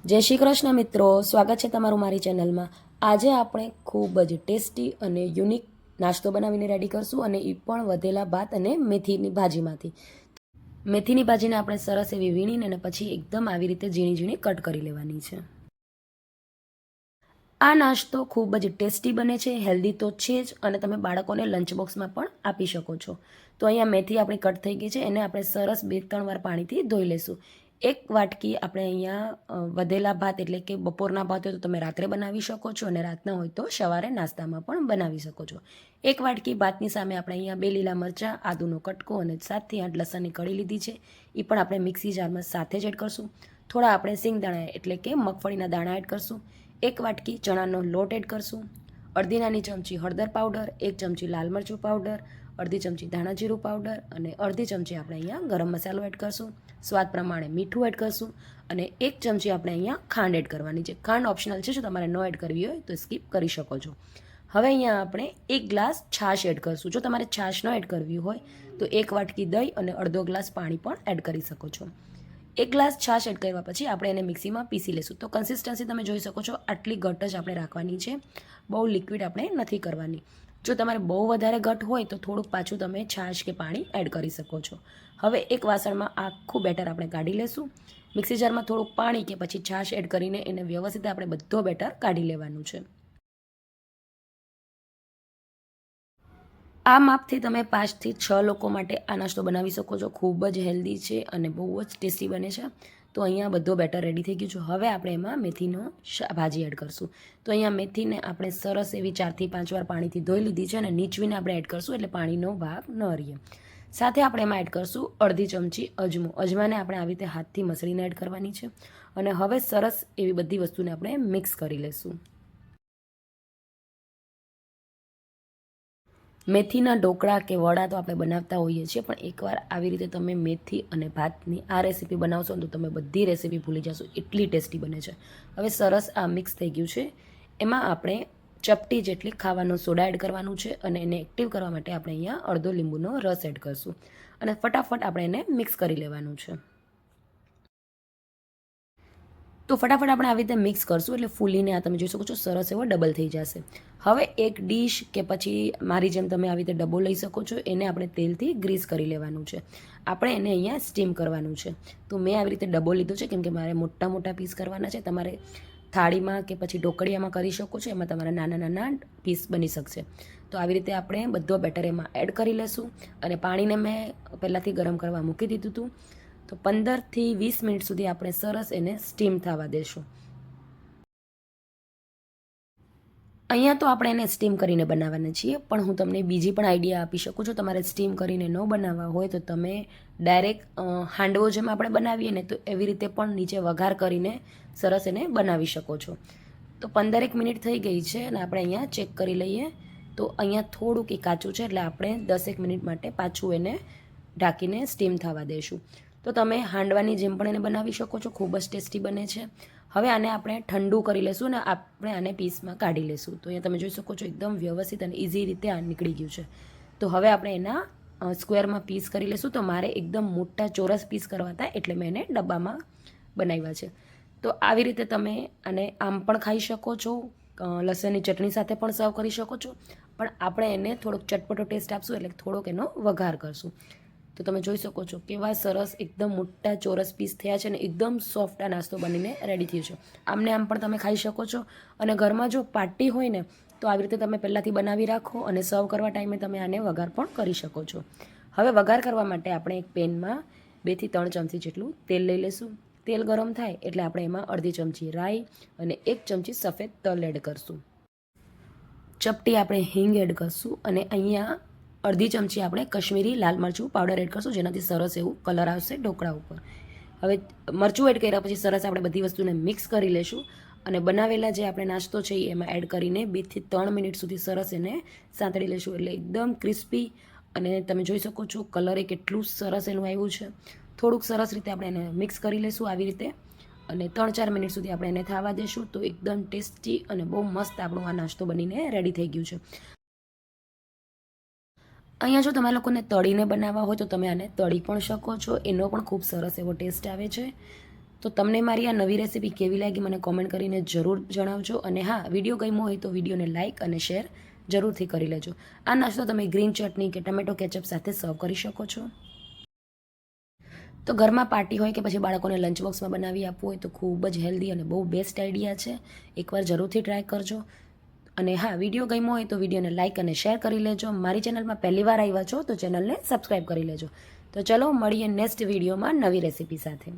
જય શ્રી કૃષ્ણ મિત્રો, સ્વાગત છે તમારું મારી ચેનલમાં। આજે આપણે ખૂબ જ ટેસ્ટી અને યુનિક નાસ્તો બનાવીને રેડી કરશું, અને એ પણ વધેલા ભાત અને મેથીની ભાજીમાંથી। મેથીની ભાજીને આપણે સરસ એવી વીણીને અને પછી એકદમ આવી રીતે ઝીણી ઝીણી કટ કરી લેવાની છે। આ નાસ્તો ખૂબ જ ટેસ્ટી બને છે, હેલ્ધી તો છે જ, અને તમે બાળકોને લંચ બોક્સમાં પણ આપી શકો છો। તો અહીંયા મેથી આપણી કટ થઈ ગઈ છે, એને આપણે સરસ 2-3 વાર પાણીથી ધોઈ લઈશું। એક વાટકી આપણે અહીંયા વધેલા ભાત, એટલે કે બપોરના ભાત હોય તો તમે રાત્રે બનાવી શકો છો, અને રાતના હોય તો સવારે નાસ્તામાં પણ બનાવી શકો છો। એક વાટકી ભાતની સામે આપણે અહીંયા 2 લીલા મરચાં, આદુનો કટકો અને 7 થી 8 લસણની કળી લીધી છે, એ પણ આપણે મિક્સી જારમાં સાથે જ એડ કરશું। થોડા આપણે સિંગદાણા એટલે કે મગફળીના દાણા એડ કરશું। એક વાટકી ચણાનો લોટ એડ કરશું। અડધી નાની ચમચી હળદર પાવડર, 1 ચમચી લાલ મરચું પાવડર, અડધી ચમચી ધાણા જીરું પાવડર અને અડધી ચમચી આપણે અહીંયા ગરમ મસાલો એડ કરશું। સ્વાદ પ્રમાણે મીઠું એડ કરશું અને 1 ચમચી આપણે અહીંયા ખાંડ એડ કરવાની છે। ખાંડ ઓપ્શનલ છે, જો તમારે ન એડ કરવી હોય તો સ્કીપ કરી શકો છો। હવે અહીંયા આપણે 1 ગ્લાસ છાશ એડ કરશું। જો તમારે છાશ ન એડ કરવી હોય તો 1 વાટકી દહીં અને અડધો ગ્લાસ પાણી પણ એડ કરી શકો છો। 1 ગ્લાસ છાશ એડ કરવા પછી આપણે એને મિક્સીમાં પીસી લઈશું। તો કન્સિસ્ટન્સી તમે જોઈ શકો છો, આટલી ઘટ જ આપણે રાખવાની છે, બહુ લિક્વિડ આપણે નથી કરવાની। જો તમારે બહુ વધારે ઘટ હોય તો થોડુંક પાછું તમે છાશ કે પાણી એડ કરી શકો છો। હવે એક વાસણમાં આખું બેટર આપણે કાઢી લેશું। મિક્સી જારમાં થોડુંક પાણી કે પછી છાશ એડ કરીને એને વ્યવસ્થિત આપણે બધો બેટર કાઢી લેવાનું છે। આ માપથી તમે 5 થી 6 લોકો માટે આ નાસ્તો બનાવી શકો છો। ખૂબ જ હેલ્ધી છે અને બહુ જ ટેસ્ટી બને છે। તો અહીંયા બધો બેટર રેડી થઈ ગયું છે। હવે આપણે એમાં મેથીનો ભાજી એડ કરશું। તો અહીંયા મેથીને આપણે સરસ એવી 4 થી 5 વાર પાણીથી ધોઈ લીધી છે અને નીચવીને આપણે એડ કરશું, એટલે પાણીનો ભાગ ન રહે। સાથે આપણે એમાં એડ કરશું અડધી ચમચી અજમો। અજમાને આપણે આવી રીતે હાથથી મસળીને એડ કરવાની છે અને હવે સરસ એવી બધી વસ્તુને આપણે મિક્સ કરી લઈશું। મેથીના ઢોકળા કે વડા તો આપણે બનાવતા હોઈએ છીએ, પણ એકવાર આવી રીતે તમે મેથી અને ભાતની આ રેસીપી બનાવશો તો તમે બધી રેસીપી ભૂલી જશો, એટલી ટેસ્ટી બને છે। હવે સરસ આ મિક્સ થઈ ગયું છે, એમાં આપણે ચપટી જેટલી ખાવાનો સોડા એડ કરવાનું છે અને એને એક્ટિવ કરવા માટે આપણે અહીંયા અડધો લીંબુનો રસ એડ કરશું અને ફટાફટ આપણે એને મિક્સ કરી લેવાનું છે। તો ફટાફટ આપણે આવી રીતે મિક્સ કરશું, એટલે ફૂલીને આ તમે જોઈ શકો છો સરસ એવો ડબલ થઈ જશે। હવે એક ડીશ કે પછી મારી જેમ તમે આવી રીતે ડબ્બો લઈ શકો છો, એને આપણે તેલથી ગ્રીસ કરી લેવાનું છે। આપણે એને અહીંયા સ્ટીમ કરવાનું છે। તો મેં આવી રીતે ડબ્બો લીધો છે, કેમ કે મારે મોટા મોટા પીસ કરવાના છે। તમારે થાળીમાં કે પછી ઢોકળિયામાં કરી શકો છો, એમાં તમારા નાના નાના પીસ બની શકશે। તો આવી રીતે આપણે બધો બેટર એમાં એડ કરી લઈશું અને પાણીને મેં પહેલાંથી ગરમ કરવા મૂકી દીધું હતું। તો 15 થી 20 મિનિટ સુધી આપણે સરસ એને સ્ટીમ થવા દેશું। અહીંયા તો આપણે એને સ્ટીમ કરીને બનાવવાના છીએ, પણ હું તમને બીજી પણ આઈડિયા આપી શકું છું। તમારે સ્ટીમ કરીને ન બનાવવા હોય તો તમે ડાયરેક્ટ હાંડવો જેમ આપણે બનાવીએ ને, તો એવી રીતે પણ નીચે વઘાર કરીને સરસ એને બનાવી શકો છો। તો 15 મિનિટ થઈ ગઈ છે અને આપણે અહીંયા ચેક કરી લઈએ, તો અહીંયા થોડુંક એ કાચું છે, એટલે આપણે 10 મિનિટ માટે પાછું એને ઢાંકીને સ્ટીમ થવા દઈશું। તો તમે હાંડવાની જેમ પણ એને બનાવી શકો છો, ખૂબ જ ટેસ્ટી બને છે। હવે આને આપણે ઠંડુ કરી લઈશું ને આપણે આને પીસમાં કાઢી લઈશું। તો અહીંયા તમે જોઈ શકો છો એકદમ વ્યવસ્થિત અને ઇઝી રીતે આ નીકળી ગયું છે। તો હવે આપણે એના સ્ક્વેરમાં પીસ કરી લઈશું। તો મારે એકદમ મોટા ચોરસ પીસ કરવા હતા, એટલે મેં એને ડબ્બામાં બનાવ્યા છે। તો આવી રીતે તમે આને આમ પણ ખાઈ શકો છો, લસણની ચટણી સાથે પણ સર્વ કરી શકો છો, પણ આપણે એને થોડોક ચટપટો ટેસ્ટ આપશું, એટલે થોડોક એનો વઘાર કરશું। તો તમે જોઈ શકો છો કેવા સરસ એકદમ મોટા ચોરસ પીસ થયા છે અને એકદમ સોફ્ટ આ નાસ્તો બનીને રેડી થયો છે। આમને આમ પણ તમે ખાઈ શકો છો, અને ઘરમાં જો પાર્ટી હોય ને તો આવી રીતે તમે પહેલાંથી બનાવી રાખો અને સર્વ કરવા ટાઈમે તમે આને વઘાર પણ કરી શકો છો। હવે વઘાર કરવા માટે આપણે એક પેનમાં 2 થી 3 ચમચી જેટલું તેલ લઈ લઈશું। તેલ ગરમ થાય એટલે આપણે એમાં અડધી ચમચી રાઈ અને 1 ચમચી સફેદ તલ એડ કરશું। ચપટી આપણે હિંગ એડ કરશું અને અહીંયા અડધી ચમચી આપણે કશ્મીરી લાલ મરચું પાવડર એડ કરશું, જેનાથી સરસ એવું કલર આવશે ઢોકળા ઉપર। હવે મરચું એડ કર્યા પછી સરસ આપણે બધી વસ્તુને મિક્સ કરી લઈશું અને બનાવેલા જે આપણે નાસ્તો છે એમાં એડ કરીને 2 થી 3 મિનિટ સુધી સરસ એને સાંતળી લઈશું, એટલે એકદમ ક્રિસ્પી અને તમે જોઈ શકો છો કલર એ કેટલું સરસ એનું આવ્યું છે। થોડુંક સરસ રીતે આપણે એને મિક્સ કરી લઈશું આવી રીતે, અને 3-4 મિનિટ સુધી આપણે એને થવા દઈશું। તો એકદમ ટેસ્ટી અને બહુ મસ્ત આપણો આ નાસ્તો બનીને રેડી થઈ ગયું છે। અહીંયા જો તમારા લોકોને તળીને બનાવવા હોય તો તમે આને તળી પણ શકો છો, એનો પણ ખૂબ સરસ એવો ટેસ્ટ આવે છે। તો તમને મારી આ નવી રેસીપી કેવી લાગી મને કોમેન્ટ કરીને જરૂર જણાવજો. અને હા, વિડીયો ગમ્યો હોય તો વિડીયોને લાઇક અને શેર જરૂરથી કરી લેજો. આ નાસ્તો તમે ગ્રીન ચટણી કે ટમેટો કેચઅપ સાથે સર્વ કરી શકો છો. તો ઘરમાં પાર્ટી હોય કે પછી બાળકોને લંચ બોક્સમાં બનાવી આપવું હોય તો ખૂબ જ હેલ્ધી અને બહુ બેસ્ટ આઈડિયા છે. એકવાર જરૂરથી ટ્રાય કરજો. અને હા, વિડીયો ગમ્યો હોય તો વિડીયોને લાઇક અને શેર કરી લેજો. મારી ચેનલમાં પહેલી વાર આવ્યા છો તો ચેનલને સબસ્ક્રાઈબ કરી લેજો. તો ચલો મળીએ નેક્સ્ટ વિડીયોમાં નવી રેસીપી સાથે.